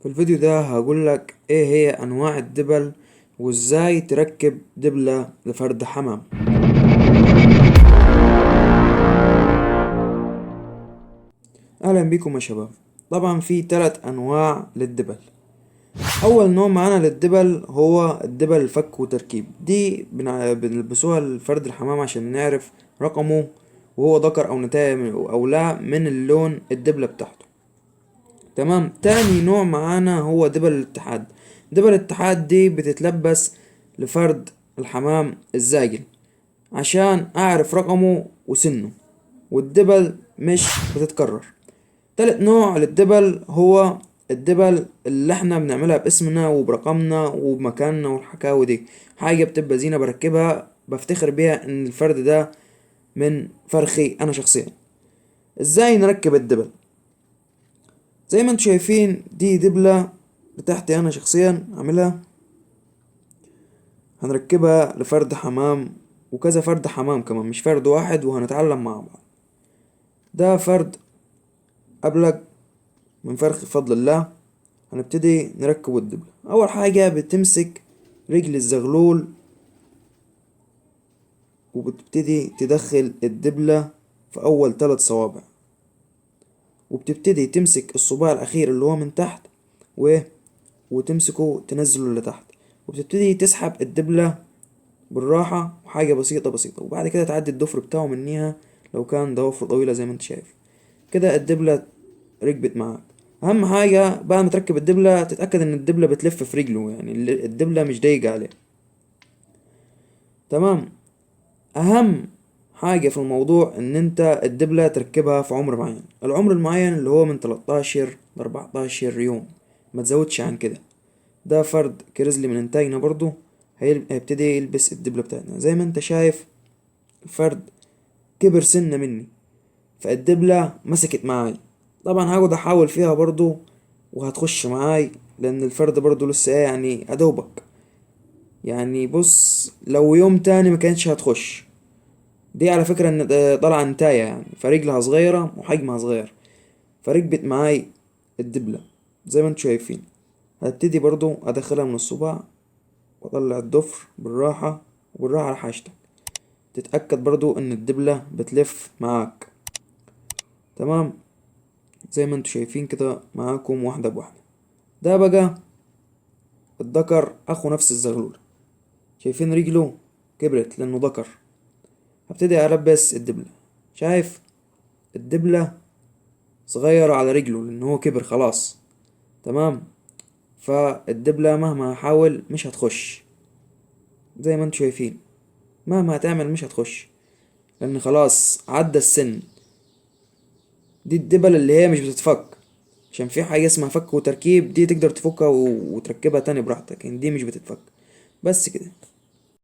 في الفيديو ده هقولك ايه هي انواع الدبل وازاي تركب دبلة لفرد حمام. اهلا بيكم يا شباب. طبعا في 3 انواع للدبل. اول نوع معانا للدبل هو الدبل الفك وتركيب، دي بنلبسوها لفرد الحمام عشان نعرف رقمه وهو ذكر او نتاية او لا من اللون الدبلة بتاعته. تمام. تاني نوع معانا هو دبل الاتحاد. دبل الاتحاد دي بتتلبس لفرد الحمام الزاجل عشان اعرف رقمه وسنه، والدبل مش بتتكرر. تالت نوع للدبل هو الدبل اللي احنا بنعملها باسمنا وبرقمنا وبمكاننا والحكاوي دي، حاجة بتبقى زينة بركبها بفتخر بيها ان الفرد ده من فرخي انا شخصيا. ازاي نركب الدبل؟ زي ما انتم شايفين دي دبلة بتاعتي انا شخصيا عاملها، هنركبها لفرد حمام وكذا فرد حمام كمان، مش فرد واحد، وهنتعلم مع بعض. ده فرد أبلغ من فرخ بفضل الله. هنبتدي نركب الدبلة. أول حاجة بتمسك رجل الزغلول وبتبتدي تدخل الدبلة في أول 3 صوابع، وبتبتدي تمسك الصباع الأخير اللي هو من تحت وتمسكه تنزله لتحت، وبتبتدي تسحب الدبلة بالراحة وحاجة بسيطة بسيطة، وبعد كده تعدي الضفر بتاعه منيها لو كان ضوافره طويلة زي ما انت شايف كده. الدبلة ركبت معاك. أهم حاجة بعد ما تركب الدبلة تتأكد إن الدبلة بتلف في رجله، يعني الدبلة مش ضايقة عليه. تمام. أهم حاجة في الموضوع إن انت الدبلة تركبها في عمر معين، العمر المعين اللي هو من 13 ل 14 يوم، ما تزودش عن كده. ده فرد كرزلي من انتاجنا برضو هيبتدي يلبس الدبلة بتاعتنا. زي ما انت شايف الفرد كبر سنة مني، فالدبلة مسكت معاي. طبعا هقعد احاول فيها برضو وهتخش معاي، لان الفرد برضو لسه يعني ادوبك. يعني بص، لو يوم تاني ما كانتش هتخش. دي على فكرة ان طالعة انتاية، يعني فرجلها صغيرة وحجمها صغير، فركبت معاي الدبلة زي ما انتوا شايفين. هبتدي برضو ادخلها من الصباع واطلع الضفر بالراحة وبالراحة على حاجتك. تتأكد برضو ان الدبلة بتلف معاك. تمام. زي ما انتوا شايفين كده معاكم واحدة بواحدة. ده بقى الذكر اخو نفس الزغلول، شايفين رجله كبرت لانه ذكر. هبتدي البس الدبلة. شايف الدبلة صغيرة على رجله لان هو كبر خلاص. تمام. فالدبلة مهما هحاول مش هتخش، زي ما انتوا شايفين مهما هتعمل مش هتخش لان خلاص عدى السن. دي الدبل اللي هي مش بتتفك، عشان في حاجة اسمها فك وتركيب، دي تقدر تفكها وتركبها تاني براحتك، يعني دي مش بتتفك. بس كده.